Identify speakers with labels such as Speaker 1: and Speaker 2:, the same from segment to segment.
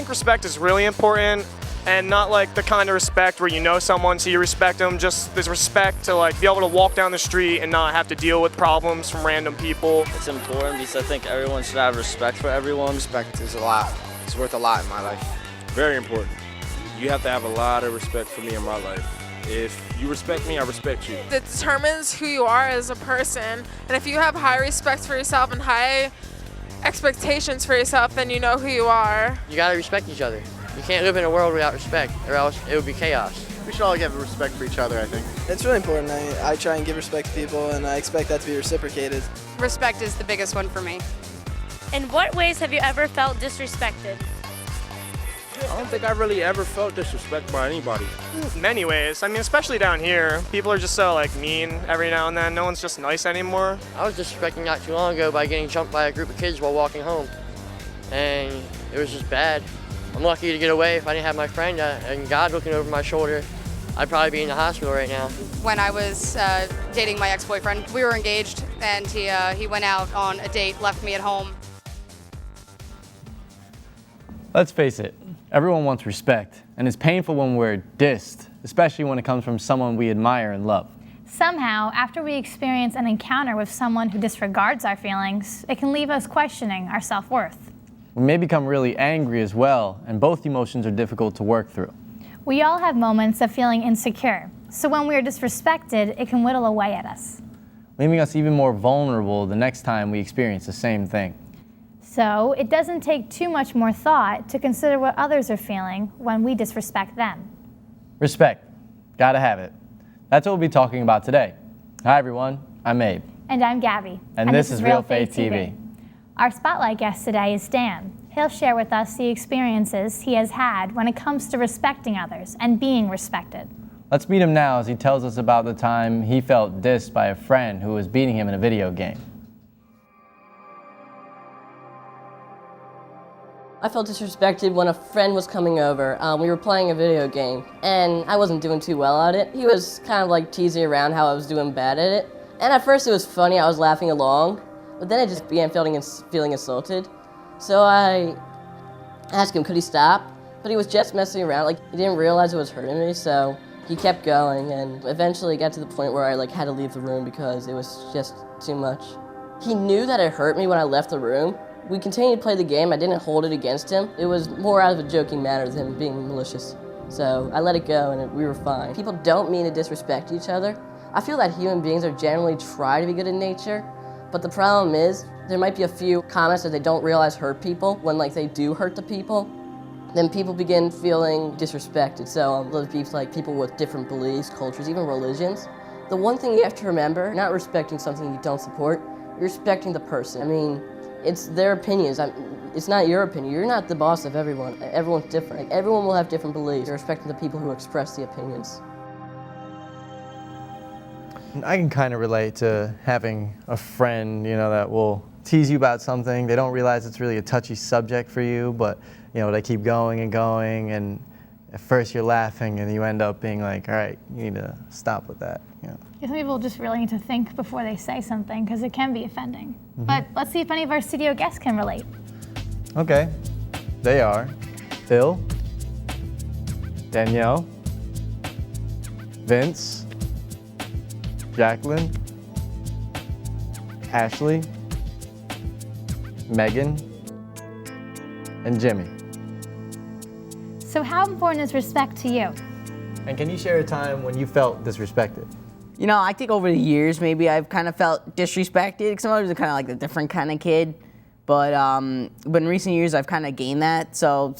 Speaker 1: think respect is really important, and not like the kind of respect where you know someone so you respect them. Just there's respect to like be able to walk down the street and not have to deal with problems from random people.
Speaker 2: It's important because I think everyone should have respect for everyone.
Speaker 3: Respect is a lot. It's worth a lot in my life.
Speaker 4: Very important. You have to have a lot of respect for me in my life. If you respect me, I respect you.
Speaker 5: It determines who you are as a person, and if you have high respect for yourself and high expectations for yourself, then you know who you are.
Speaker 6: You gotta respect each other. You can't live in a world without respect, or else it would be chaos.
Speaker 3: We should all have respect for each other, I think.
Speaker 7: It's really important. I try and give respect to people, and I expect that to be reciprocated.
Speaker 8: Respect is the biggest one for me.
Speaker 9: In what ways have you ever felt disrespected?
Speaker 4: I don't think I really ever felt disrespect by anybody.
Speaker 1: In many ways. I mean, especially down here, people are just so like mean every now and then. No one's just nice anymore.
Speaker 6: I was disrespecting not too long ago by getting jumped by a group of kids while walking home. And it was just bad. I'm lucky to get away. If I didn't have my friend and God looking over my shoulder, I'd probably be in the hospital right now.
Speaker 8: When I was dating my ex-boyfriend, we were engaged, and he went out on a date, left me at home.
Speaker 10: Let's face it, everyone wants respect, and it's painful when we're dissed, especially when it comes from someone we admire and love.
Speaker 11: Somehow, after we experience an encounter with someone who disregards our feelings, it can leave us questioning our self-worth.
Speaker 10: We may become really angry as well, and both emotions are difficult to work through.
Speaker 11: We all have moments of feeling insecure, so when we are disrespected, it can whittle away at us,
Speaker 10: leaving us even more vulnerable the next time we experience the same thing.
Speaker 11: So it doesn't take too much more thought to consider what others are feeling when we disrespect them.
Speaker 10: Respect. Gotta have it. That's what we'll be talking about today. Hi everyone, I'm Abe.
Speaker 11: And I'm Gabby.
Speaker 10: And this is Realfaith TV.
Speaker 11: Our spotlight guest today is Dan. He'll share with us the experiences he has had when it comes to respecting others and being respected.
Speaker 10: Let's meet him now as he tells us about the time he felt dissed by a friend who was beating him in a video game.
Speaker 12: I felt disrespected when a friend was coming over. We were playing a video game, and I wasn't doing too well at it. He was kind of like teasing around how I was doing bad at it. And at first it was funny, I was laughing along, but then I just began feeling insulted. So I asked him, could he stop? But he was just messing around, like he didn't realize it was hurting me, so he kept going, and eventually got to the point where I had to leave the room because it was just too much. He knew that it hurt me when I left the room. We continued to play the game. I didn't hold it against him. It was more out of a joking manner than him being malicious. So I let it go and we were fine. People don't mean to disrespect each other. I feel that human beings are generally try to be good in nature, but the problem is there might be a few comments that they don't realize hurt people. When they do hurt the people, then people begin feeling disrespected. So people with different beliefs, cultures, even religions. The one thing you have to remember, not respecting something you don't support, you're respecting the person. I mean, it's their opinions. It's not your opinion. You're not the boss of everyone. Everyone's different. Everyone will have different beliefs. You're respecting the people who express the opinions.
Speaker 10: I can kind of relate to having a friend, that will tease you about something. They don't realize it's really a touchy subject for you, but, they keep going and going, and at first you're laughing and you end up being like, all right, you need to stop with that.
Speaker 11: Some people just really need to think before they say something because it can be offending. Mm-hmm. But let's see if any of our studio guests can relate.
Speaker 10: Okay, they are Phil, Danielle, Vince, Jacqueline, Ashley, Megan, and Jimmy.
Speaker 11: So how important is respect to you?
Speaker 10: And can you share a time when you felt disrespected?
Speaker 13: I think over the years, maybe I've kind of felt disrespected, because I was kind of like a different kind of kid. But in recent years, I've kind of gained that. So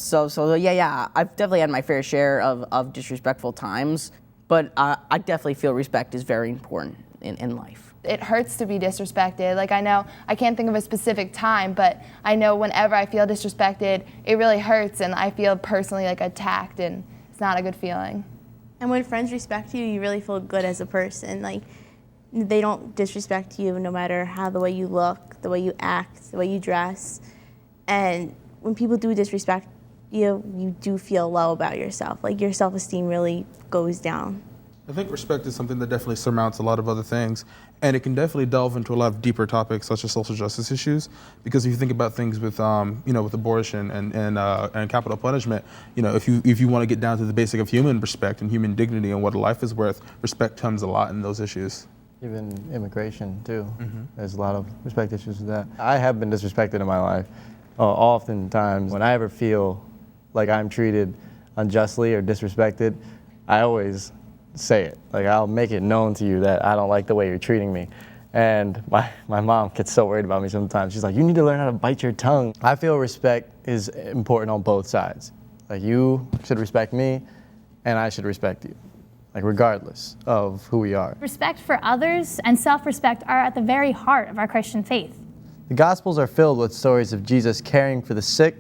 Speaker 13: yeah, I've definitely had my fair share of disrespectful times. But I definitely feel respect is very important in life.
Speaker 5: It hurts to be disrespected. I know, I can't think of a specific time, but I know whenever I feel disrespected, it really hurts, and I feel personally attacked, and it's not a good feeling.
Speaker 14: And when friends respect you, you really feel good as a person. They don't disrespect you no matter the way you look, the way you act, the way you dress. And when people do disrespect you, you do feel low about yourself. Your self-esteem really goes down.
Speaker 15: I think respect is something that definitely surmounts a lot of other things, and it can definitely delve into a lot of deeper topics such as social justice issues. Because if you think about things with, with abortion and capital punishment, if you want to get down to the basic of human respect and human dignity and what a life is worth, respect comes a lot in those issues.
Speaker 10: Even immigration too. There's a lot of respect issues with that. I have been disrespected in my life. Oftentimes, when I ever feel like I'm treated unjustly or disrespected, I always say it. Like, I'll make it known to you that I don't like the way you're treating me. And my mom gets so worried about me sometimes. She's like, you need to learn how to bite your tongue. I feel respect is important on both sides. Like, you should respect me, and I should respect you. Like, regardless of who we are.
Speaker 11: Respect for others and self-respect are at the very heart of our Christian faith.
Speaker 10: The Gospels are filled with stories of Jesus caring for the sick,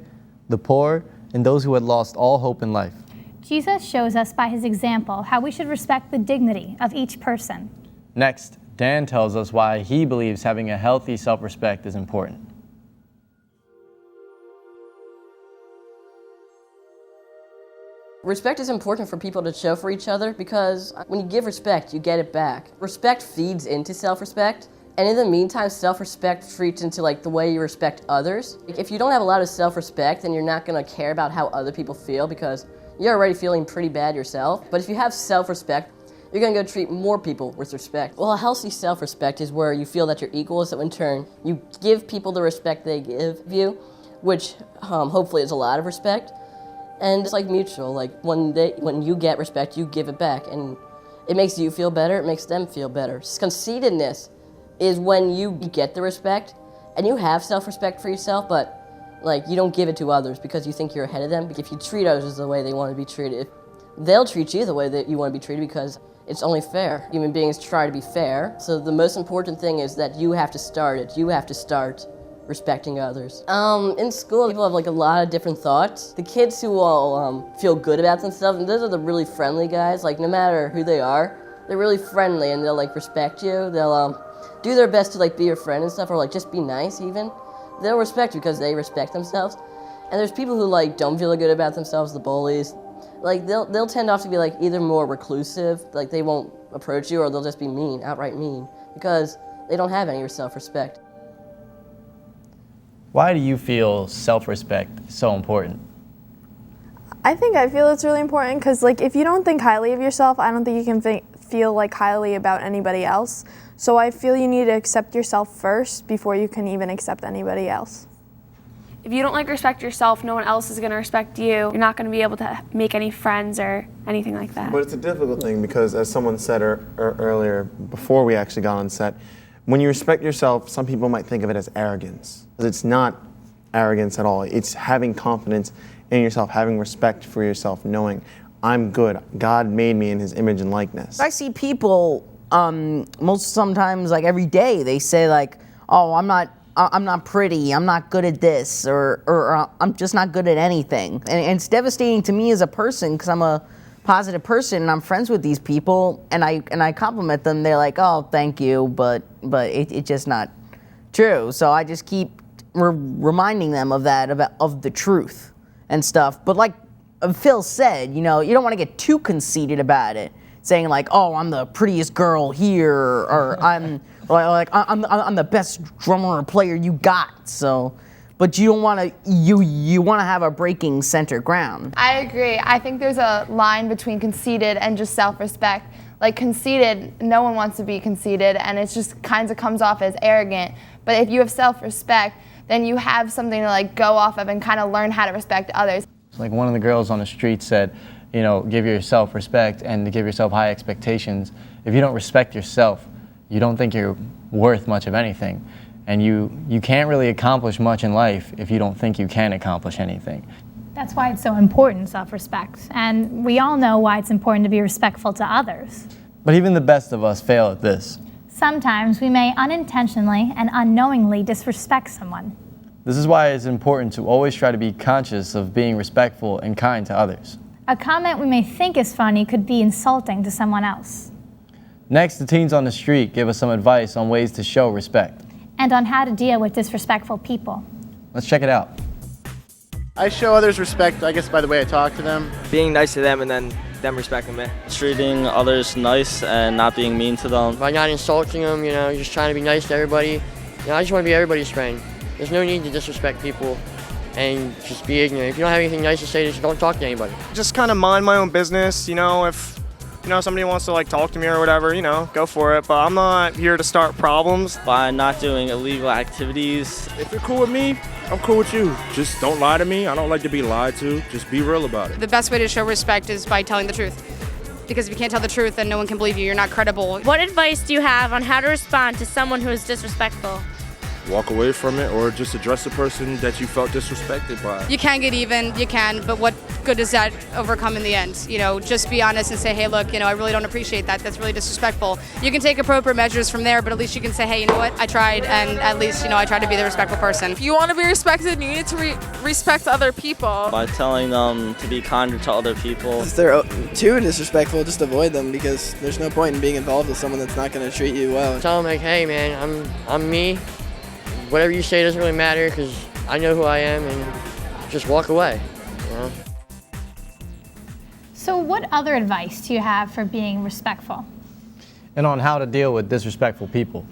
Speaker 10: the poor, and those who had lost all hope in life.
Speaker 11: Jesus shows us by his example how we should respect the dignity of each person.
Speaker 10: Next, Dan tells us why he believes having a healthy self-respect is important.
Speaker 12: Respect is important for people to show for each other because when you give respect, you get it back. Respect feeds into self-respect, and in the meantime, self-respect feeds into the way you respect others. If you don't have a lot of self-respect, then you're not going to care about how other people feel because you're already feeling pretty bad yourself. But if you have self-respect, you're going to go treat more people with respect. Well, a healthy self-respect is where you feel that you're equal, so in turn, you give people the respect they give you, which hopefully is a lot of respect. And it's mutual, when you get respect, you give it back, and it makes you feel better, it makes them feel better. Conceitedness is when you get the respect, and you have self-respect for yourself, but you don't give it to others because you think you're ahead of them. If you treat others the way they want to be treated, they'll treat you the way that you want to be treated because it's only fair. Human beings try to be fair, so the most important thing is that you have to start it. You have to start respecting others. In school, people have a lot of different thoughts. The kids who all feel good about themselves, and those are the really friendly guys. No matter who they are, they're really friendly and they'll respect you. They'll do their best to be your friend and stuff, or just be nice even. They'll respect you because they respect themselves. And there's people who don't feel good about themselves, the bullies. They'll tend off to be either more reclusive, they won't approach you, or they'll just be mean, outright mean, because they don't have any self-respect.
Speaker 10: Why do you feel self-respect is so important?
Speaker 16: I feel it's really important because if you don't think highly of yourself, I don't think you can feel highly about anybody else. So I feel you need to accept yourself first before you can even accept anybody else.
Speaker 17: If you don't respect yourself, no one else is going to respect you. You're not going to be able to make any friends or anything like that.
Speaker 3: But it's a difficult thing because, as someone said earlier, before we actually got on set, when you respect yourself, some people might think of it as arrogance. It's not arrogance at all. It's having confidence in yourself, having respect for yourself, knowing I'm good. God made me in his image and likeness.
Speaker 13: I see people sometimes every day they say oh, I'm not pretty, I'm not good at this, or I'm just not good at anything. And it's devastating to me as a person because I'm a positive person and I'm friends with these people and I compliment them. They're like, oh, thank you, but it's just not true. So I just keep reminding them of that, of the truth and stuff. But Phil said, you don't want to get too conceited about it, saying oh, I'm the prettiest girl here, or I'm the best drummer or player you got. So, but you don't want to. You want to have a breaking center ground.
Speaker 5: I agree. I think there's a line between conceited and just self-respect. Conceited, no one wants to be conceited, and it just kind of comes off as arrogant. But if you have self-respect, then you have something to go off of and kind of learn how to respect others.
Speaker 10: One of the girls on the street said, give yourself respect and to give yourself high expectations. If you don't respect yourself, you don't think you're worth much of anything. And you can't really accomplish much in life if you don't think you can accomplish anything.
Speaker 11: That's why it's so important, self-respect. And we all know why it's important to be respectful to others.
Speaker 10: But even the best of us fail at this.
Speaker 11: Sometimes we may unintentionally and unknowingly disrespect someone.
Speaker 10: This is why it's important to always try to be conscious of being respectful and kind to others.
Speaker 11: A comment we may think is funny could be insulting to someone else.
Speaker 10: Next, the teens on the street give us some advice on ways to show respect.
Speaker 11: And on how to deal with disrespectful people.
Speaker 10: Let's check it out.
Speaker 3: I show others respect, I guess, by the way I talk to them.
Speaker 2: Being nice to them and then
Speaker 18: them respecting me.
Speaker 2: Treating others nice and not being mean to them.
Speaker 6: By not insulting them, you know, just trying to be nice to everybody. You know, I just want to be everybody's friend. There's no need to disrespect people and just be ignorant. If you don't have anything nice to say, just don't talk to anybody.
Speaker 1: Just kind of mind my own business, you know, if somebody wants to like talk to me or whatever, you know, go for it. But I'm not here to start problems.
Speaker 2: By not doing illegal activities.
Speaker 4: If you're cool with me, I'm cool with you. Just don't lie to me. I don't like to be lied to. Just be real about it.
Speaker 8: The best way to show respect is by telling the truth. Because if you can't tell the truth, then no one can believe you. You're not credible.
Speaker 9: What advice do you have on how to respond to someone who is disrespectful?
Speaker 4: Walk away from it or just address the person that you felt disrespected by.
Speaker 8: You can get even, you can, but what good does that overcome in the end? You know, just be honest and say, hey, look, you know, I really don't appreciate that. That's really disrespectful. You can take appropriate measures from there, but at least you can say, hey, you know what, I tried, and at least, you know, I tried to be the respectful person.
Speaker 19: If you want to be respected, you need to respect other people.
Speaker 2: By telling them to be kinder to other people.
Speaker 7: If they're too disrespectful, just avoid them because there's no point in being involved with someone that's not going to treat you well.
Speaker 6: Tell them like, hey man, I'm me. Whatever you say doesn't really matter because I know who I am, and just walk away. You know?
Speaker 11: So what other advice do you have for being respectful?
Speaker 10: And on how to deal with disrespectful people.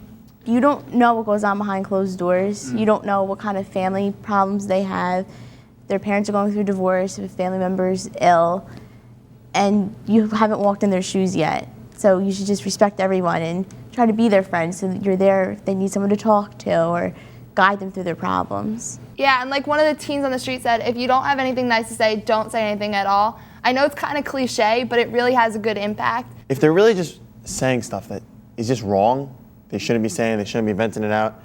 Speaker 14: You don't know what goes on behind closed doors. You don't know what kind of family problems they have. Their parents are going through divorce, if a family member is ill, and you haven't walked in their shoes yet. So you should just respect everyone and try to be their friend so that you're there if they need someone to talk to or guide them through their problems.
Speaker 5: Yeah, and like one of the teens on the street said, if you don't have anything nice to say, don't say anything at all. I know it's kind of cliche, but it really has a good impact.
Speaker 3: If they're really just saying stuff that is just wrong, they shouldn't be saying, they shouldn't be venting it out,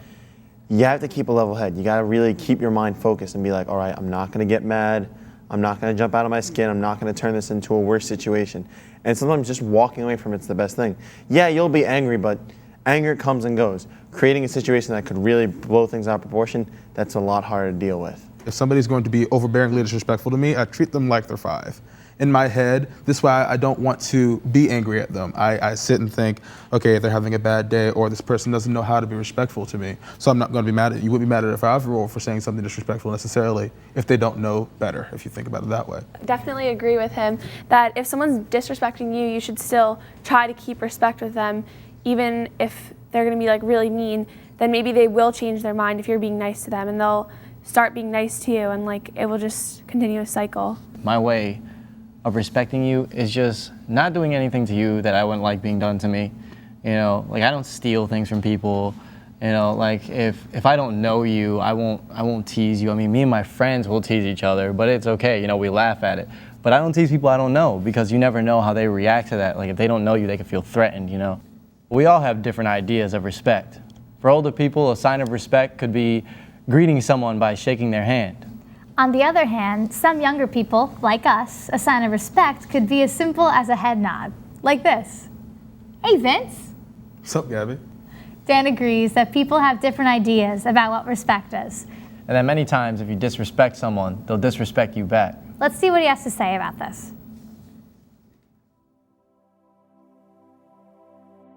Speaker 3: you have to keep a level head. You gotta really keep your mind focused and be like, all right, I'm not gonna get mad, I'm not gonna jump out of my skin, I'm not gonna turn this into a worse situation. And sometimes just walking away from it's the best thing. Yeah, you'll be angry, but anger comes and goes. Creating a situation that could really blow things out of proportion, that's a lot harder to deal with.
Speaker 15: If somebody's going to be overbearingly disrespectful to me, I treat them like they're 5. In my head, this is why I don't want to be angry at them. I sit and think, okay, they're having a bad day, or this person doesn't know how to be respectful to me. So I'm not going to be mad at you. You wouldn't be mad at a 5-year-old for saying something disrespectful necessarily if they don't know better, if you think about it that way.
Speaker 17: Definitely agree with him that if someone's disrespecting you, you should still try to keep respect with them, even if they're going to be like really mean. Then maybe they will change their mind if you're being nice to them, and they'll start being nice to you, and like it will just continue a cycle.
Speaker 10: My way of respecting you is just not doing anything to you that I wouldn't like being done to me. You know, like I don't steal things from people. You know, like if I don't know you, I won't tease you. I mean, me and my friends will tease each other, but it's okay. You know, we laugh at it. But I don't tease people I don't know because you never know how they react to that. Like if they don't know you, they can feel threatened, you know. We all have different ideas of respect. For older people, a sign of respect could be greeting someone by shaking their hand.
Speaker 11: On the other hand, some younger people, like us, a sign of respect could be as simple as a head nod, like this. Hey, Vince.
Speaker 15: What's up, Gabby?
Speaker 11: Dan agrees that people have different ideas about what respect is.
Speaker 10: And then many times, if you disrespect someone, they'll disrespect you back.
Speaker 11: Let's see what he has to say about this.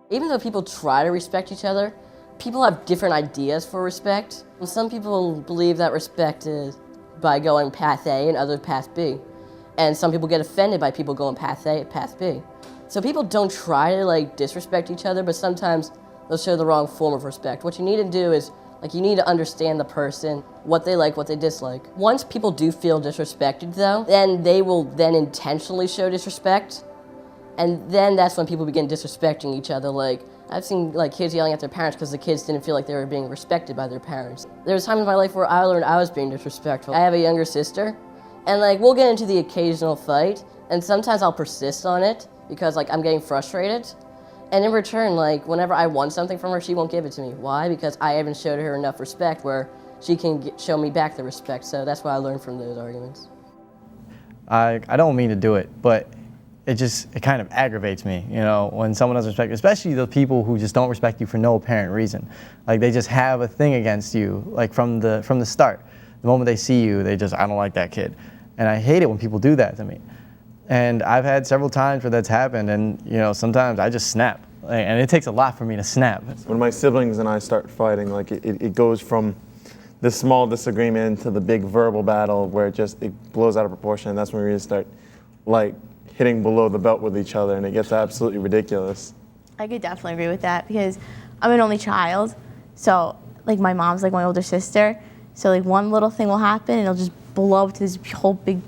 Speaker 12: Even though people try to respect each other, people have different ideas for respect. And some people believe that respect is by going path A and others path B. And some people get offended by people going path A and path B. So people don't try to like disrespect each other, but sometimes they'll show the wrong form of respect. What you need to do is like you need to understand the person, what they like, what they dislike. Once people do feel disrespected though, then they will then intentionally show disrespect. And then that's when people begin disrespecting each other. Like I've seen like kids yelling at their parents because the kids didn't feel like they were being respected by their parents. There was times in my life where I learned I was being disrespectful. I have a younger sister, and like we'll get into the occasional fight, and sometimes I'll persist on it because like I'm getting frustrated. And in return, like whenever I want something from her, she won't give it to me. Why? Because I haven't showed her enough respect where she can show me back the respect. So that's what I learned from those arguments.
Speaker 10: I don't mean to do it, but it kind of aggravates me, you know, when someone doesn't respect you, especially the people who just don't respect you for no apparent reason. Like they just have a thing against you, like from the start. The moment they see you, I don't like that kid. And I hate it when people do that to me. And I've had several times where that's happened, and you know, sometimes I just snap. And it takes a lot for me to snap.
Speaker 3: When my siblings and I start fighting, like it goes from this small disagreement to the big verbal battle where it blows out of proportion, and that's when we really start like hitting below the belt with each other, and it gets absolutely ridiculous.
Speaker 14: I could definitely agree with that because I'm an only child. So like my mom's like my older sister. So like one little thing will happen and it'll just blow up to this whole big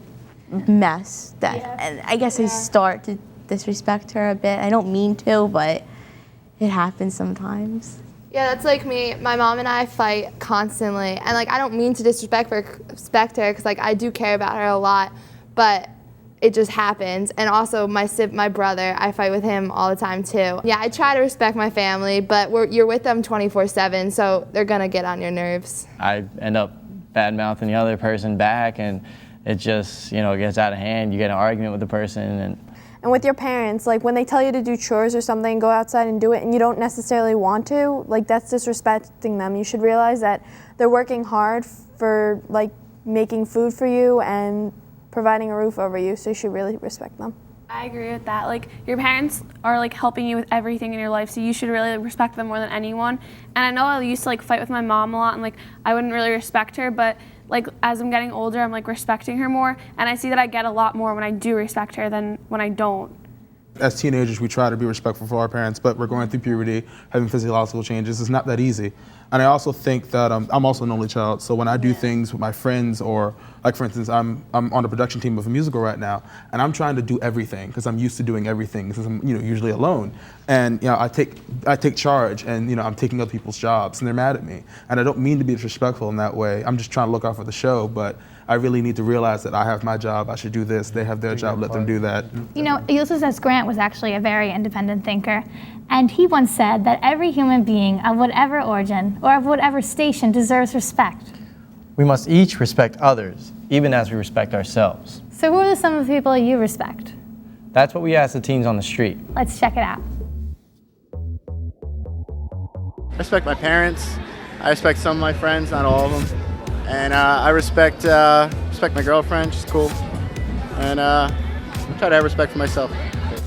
Speaker 14: mess and I guess I start to disrespect her a bit. I don't mean to, but it happens sometimes.
Speaker 5: Yeah, that's like me. My mom and I fight constantly, and like I don't mean to disrespect her because like I do care about her a lot, but it just happens. And also my brother, I fight with him all the time too. Yeah, I try to respect my family, but you're with them 24/7, so they're gonna get on your nerves.
Speaker 10: I end up bad-mouthing the other person back, and it just, you know, it gets out of hand. You get in an argument with the person.
Speaker 16: And with your parents, like when they tell you to do chores or something, go outside and do it, and you don't necessarily want to, like that's disrespecting them. You should realize that they're working hard for like making food for you and providing a roof over you, so you should really respect them.
Speaker 17: I agree with that. Like your parents are like helping you with everything in your life, so you should really respect them more than anyone. And I know I used to like fight with my mom a lot, and like I wouldn't really respect her, but like as I'm getting older, I'm like respecting her more, and I see that I get a lot more when I do respect her than when I don't.
Speaker 15: As teenagers, we try to be respectful for our parents, but we're going through puberty, having physiological changes. It's not that easy. And I also think that I'm also an only child, so when I do things with my friends, or like for instance, I'm on a production team of a musical right now, and I'm trying to do everything because I'm used to doing everything because I'm usually alone. And I take charge, and I'm taking other people's jobs, and they're mad at me. And I don't mean to be disrespectful in that way. I'm just trying to look out for the show, but I really need to realize that I have my job, I should do this, they have their job, let them do that.
Speaker 11: You know, Ulysses S. Grant was actually a very independent thinker, and he once said that every human being of whatever origin or of whatever station deserves respect.
Speaker 10: We must each respect others, even as we respect ourselves.
Speaker 11: So who are some of the people you respect?
Speaker 10: That's what we ask the teens on the street.
Speaker 11: Let's check it out.
Speaker 18: I respect my parents. I respect some of my friends, not all of them. And I respect my girlfriend, she's cool. And I try to have respect for myself.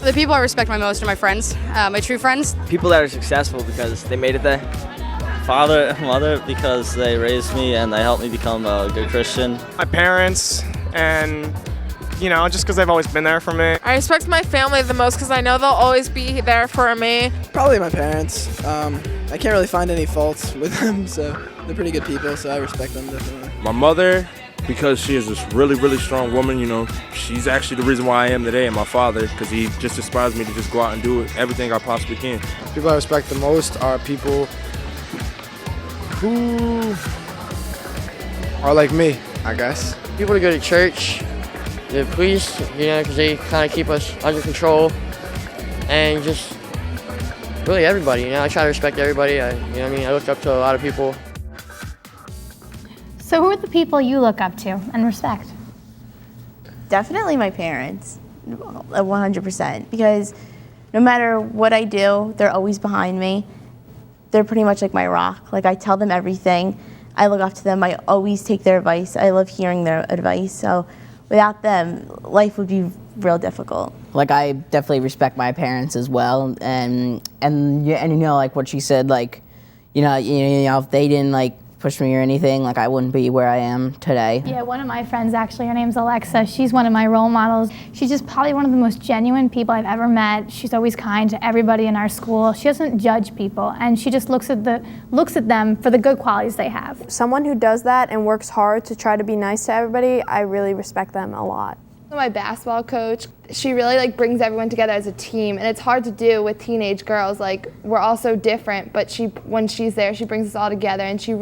Speaker 8: The people I respect most are my friends, my true friends.
Speaker 2: People that are successful because they made it there. Father and mother because they raised me and they helped me become a good Christian.
Speaker 1: My parents, and just because they've always been there for me.
Speaker 19: I respect my family the most because I know they'll always be there for me.
Speaker 7: Probably my parents. I can't really find any faults with them, so they're pretty good people, so I respect them definitely.
Speaker 4: My mother, because she is this really, really strong woman, she's actually the reason why I am today, and my father, because he just inspires me to just go out and do everything I possibly can.
Speaker 20: People I respect the most are people who are like me, I guess.
Speaker 6: People that go to church, the police, because they kind of keep us under control, and just really everybody. I try to respect everybody. I look up to a lot of people.
Speaker 11: So who are the people you look up to and respect?
Speaker 14: Definitely my parents, 100%, because no matter what I do, they're always behind me. They're pretty much like my rock. Like I tell them everything. I look up to them. I always take their advice. I love hearing their advice. So without them, life would be real difficult.
Speaker 13: Like I definitely respect my parents as well, and like what she said, like if they didn't push me or anything, I wouldn't be where I am today.
Speaker 11: Yeah, one of my friends actually, her name's Alexa. She's one of my role models. She's just probably one of the most genuine people I've ever met. She's always kind to everybody in our school. She doesn't judge people, and she just looks at them for the good qualities they have.
Speaker 16: Someone who does that and works hard to try to be nice to everybody, I really respect them a lot.
Speaker 5: My basketball coach, she really brings everyone together as a team, and it's hard to do with teenage girls. We're all so different, but when she's there, she brings us all together, and she's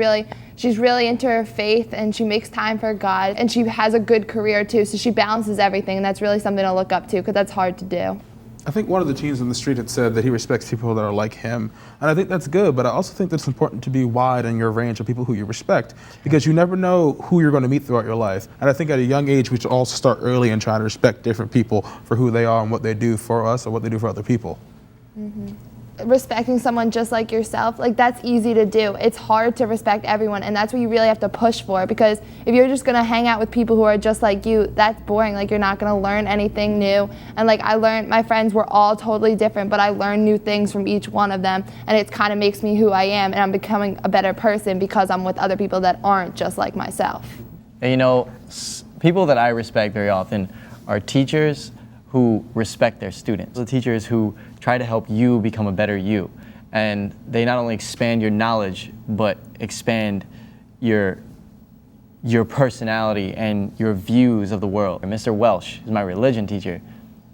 Speaker 5: really into her faith, and she makes time for God, and she has a good career too, so she balances everything, and that's really something to look up to because that's hard to do.
Speaker 15: I think one of the teens on the street had said that he respects people that are like him, and I think that's good, but I also think that it's important to be wide in your range of people who you respect, because you never know who you're going to meet throughout your life. And I think at a young age, we should also start early and try to respect different people for who they are and what they do for us or what they do for other people.
Speaker 5: Mm-hmm. Respecting someone just like yourself, that's easy to do. It's hard to respect everyone, and that's what you really have to push for, because if you're just gonna hang out with people who are just like you, that's boring. You're not gonna learn anything new. And my friends were all totally different, but I learned new things from each one of them, and it kind of makes me who I am, and I'm becoming a better person because I'm with other people that aren't just like myself.
Speaker 10: And people that I respect very often are teachers who respect their students. The teachers who try to help you become a better you. And they not only expand your knowledge, but expand your personality and your views of the world. Mr. Welsh is my religion teacher.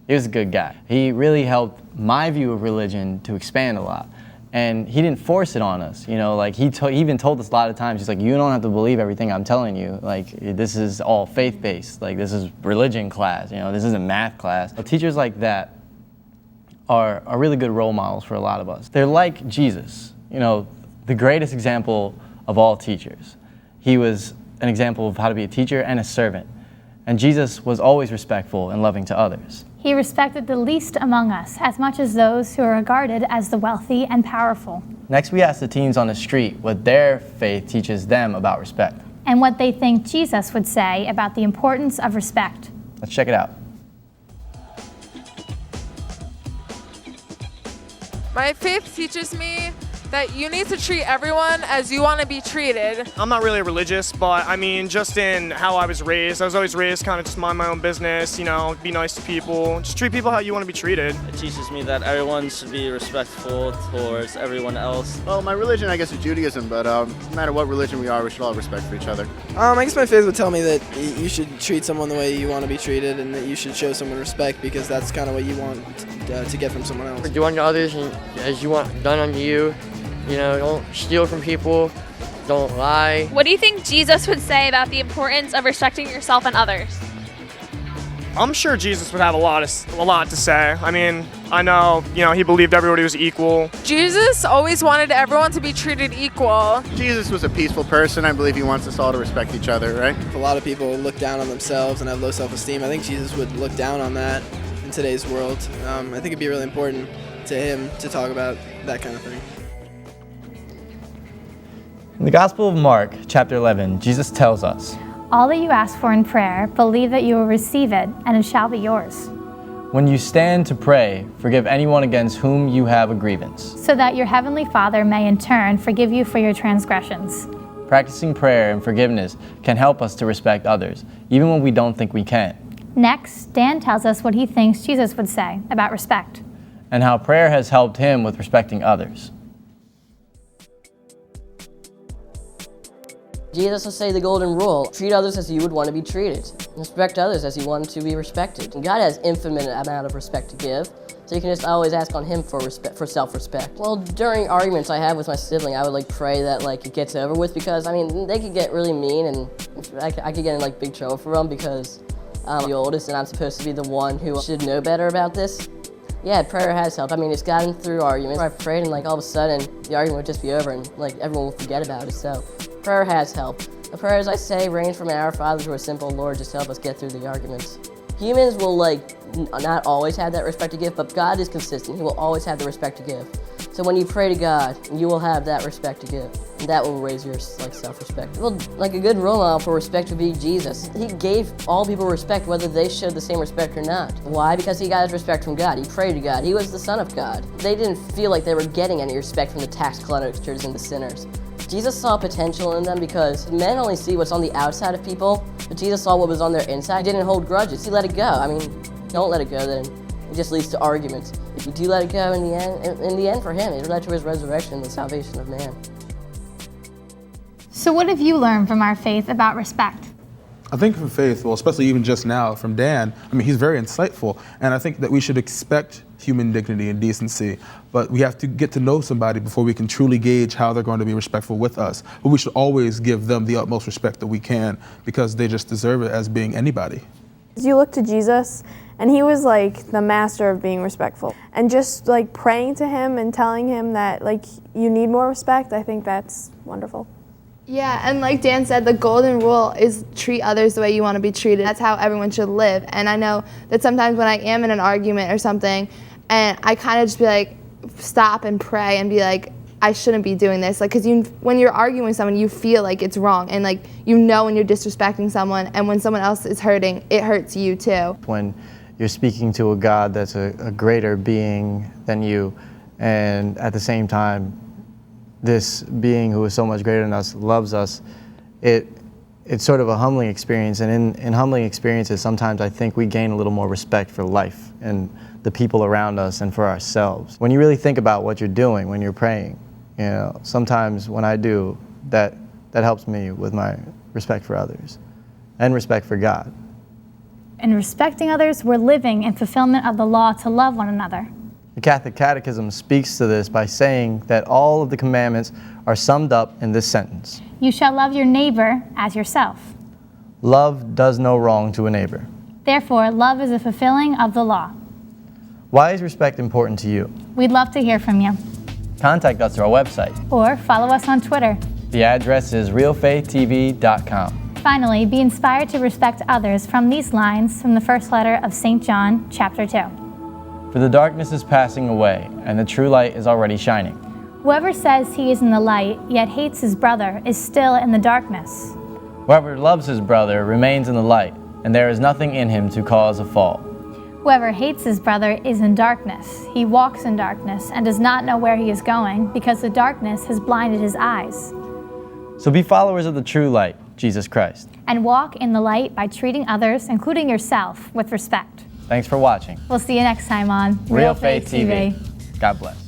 Speaker 10: He was a good guy. He really helped my view of religion to expand a lot. And he didn't force it on us, you know, like he even told us a lot of times, he's like, you don't have to believe everything I'm telling you. Like, this is all faith-based. Like, this is religion class, you know, this isn't math class. Teachers like that are really good role models for a lot of us. They're like Jesus, you know, the greatest example of all teachers. He was an example of how to be a teacher and a servant. And Jesus was always respectful and loving to others.
Speaker 11: He respected the least among us as much as those who are regarded as the wealthy and powerful.
Speaker 10: Next, we asked the teens on the street what their faith teaches them about respect.
Speaker 11: And what they think Jesus would say about the importance of respect.
Speaker 10: Let's check it out.
Speaker 19: My faith teaches me that you need to treat everyone as you want to be treated.
Speaker 1: I'm not really religious, but I mean, just in how I was raised always raised kind of just mind my own business, you know, be nice to people, just treat people how you want to be treated.
Speaker 2: It teaches me that everyone should be respectful towards everyone else.
Speaker 18: Well, my religion, I guess, is Judaism, but no matter what religion we are, we should all have respect for each other.
Speaker 7: I guess my faith would tell me that you should treat someone the way you want to be treated and that you should show someone respect because that's kind of what you want to get from someone else.
Speaker 6: Do unto others as you want done unto you. You know, don't steal from people, don't lie.
Speaker 9: What do you think Jesus would say about the importance of respecting yourself and others?
Speaker 1: I'm sure Jesus would have a lot to say. I mean, I know, you know, he believed everybody was equal.
Speaker 19: Jesus always wanted everyone to be treated equal.
Speaker 18: Jesus was a peaceful person. I believe he wants us all to respect each other, right?
Speaker 7: A lot of people look down on themselves and have low self-esteem. I think Jesus would look down on that in today's world. I think it'd be really important to him to talk about that kind of thing.
Speaker 10: In the Gospel of Mark, chapter 11, Jesus tells us,
Speaker 11: All that you ask for in prayer, believe that you will receive it, and it shall be yours.
Speaker 10: When you stand to pray, forgive anyone against whom you have a grievance,
Speaker 11: so that your heavenly Father may in turn forgive you for your transgressions.
Speaker 10: Practicing prayer and forgiveness can help us to respect others, even when we don't think we can.
Speaker 11: Next, Dan tells us what he thinks Jesus would say about respect,
Speaker 10: and how prayer has helped him with respecting others.
Speaker 12: Jesus would say the golden rule, treat others as you would want to be treated. Respect others as you want to be respected. And God has infinite amount of respect to give, so you can just always ask on him for self-respect. Well, during arguments I have with my sibling, I would pray that it gets over with because, I mean, they could get really mean and I could get in big trouble for them because I'm the oldest and I'm supposed to be the one who should know better about this. Yeah, prayer has helped. I mean, it's gotten through arguments. I've prayed and all of a sudden the argument would just be over and everyone will forget about it, so. Prayer has helped. The prayers I say range from an Our Father to a simple Lord just to help us get through the arguments. Humans will not always have that respect to give, but God is consistent. He will always have the respect to give. So when you pray to God, you will have that respect to give. And that will raise your self-respect. Well, a good role model for respect would be Jesus. He gave all people respect whether they showed the same respect or not. Why? Because he got his respect from God. He prayed to God. He was the Son of God. They didn't feel like they were getting any respect from the tax collectors and the sinners. Jesus saw potential in them because men only see what's on the outside of people, but Jesus saw what was on their inside. He didn't hold grudges. He let it go. I mean, don't let it go, then it just leads to arguments. If you do let it go, in the end for him, it led to his resurrection and the salvation of man.
Speaker 11: So what have you learned from our faith about respect?
Speaker 15: I think from faith, well, especially even just now from Dan, I mean, he's very insightful. And I think that we should expect human dignity and decency, but we have to get to know somebody before we can truly gauge how they're going to be respectful with us. But we should always give them the utmost respect that we can because they just deserve it as being anybody.
Speaker 16: You look to Jesus, and he was the master of being respectful. And just praying to him and telling him that you need more respect, I think that's wonderful.
Speaker 5: Yeah, and like Dan said, the golden rule is treat others the way you want to be treated. That's how everyone should live. And I know that sometimes when I am in an argument or something, and I kind of just be stop and pray and be I shouldn't be doing this. Because when you're arguing with someone, you feel it's wrong. And when you're disrespecting someone, and when someone else is hurting, it hurts you too.
Speaker 10: When you're speaking to a God that's a greater being than you, and at the same time, this being who is so much greater than us loves us, it it's sort of a humbling experience, and in humbling experiences, sometimes I think we gain a little more respect for life and the people around us and for ourselves. When you really think about what you're doing when you're praying, you know, sometimes when I do, that helps me with my respect for others and respect for God.
Speaker 11: In respecting others, we're living in fulfillment of the law to love one another.
Speaker 10: The Catholic Catechism speaks to this by saying that all of the commandments are summed up in this sentence.
Speaker 11: You shall love your neighbor as yourself.
Speaker 10: Love does no wrong to a neighbor.
Speaker 11: Therefore, love is a fulfilling of the law.
Speaker 10: Why is respect important to you?
Speaker 11: We'd love to hear from you.
Speaker 10: Contact us through our website.
Speaker 11: Or follow us on Twitter.
Speaker 10: The address is realfaithtv.com.
Speaker 11: Finally, be inspired to respect others from these lines from the first letter of St. John, chapter 2.
Speaker 10: For the darkness is passing away, and the true light is already shining.
Speaker 11: Whoever says he is in the light, yet hates his brother, is still in the darkness.
Speaker 10: Whoever loves his brother remains in the light, and there is nothing in him to cause a fall.
Speaker 11: Whoever hates his brother is in darkness. He walks in darkness and does not know where he is going, because the darkness has blinded his eyes.
Speaker 10: So be followers of the true light, Jesus Christ.
Speaker 11: And walk in the light by treating others, including yourself, with respect.
Speaker 10: Thanks for watching.
Speaker 11: We'll see you next time on
Speaker 10: Realfaith TV. God bless.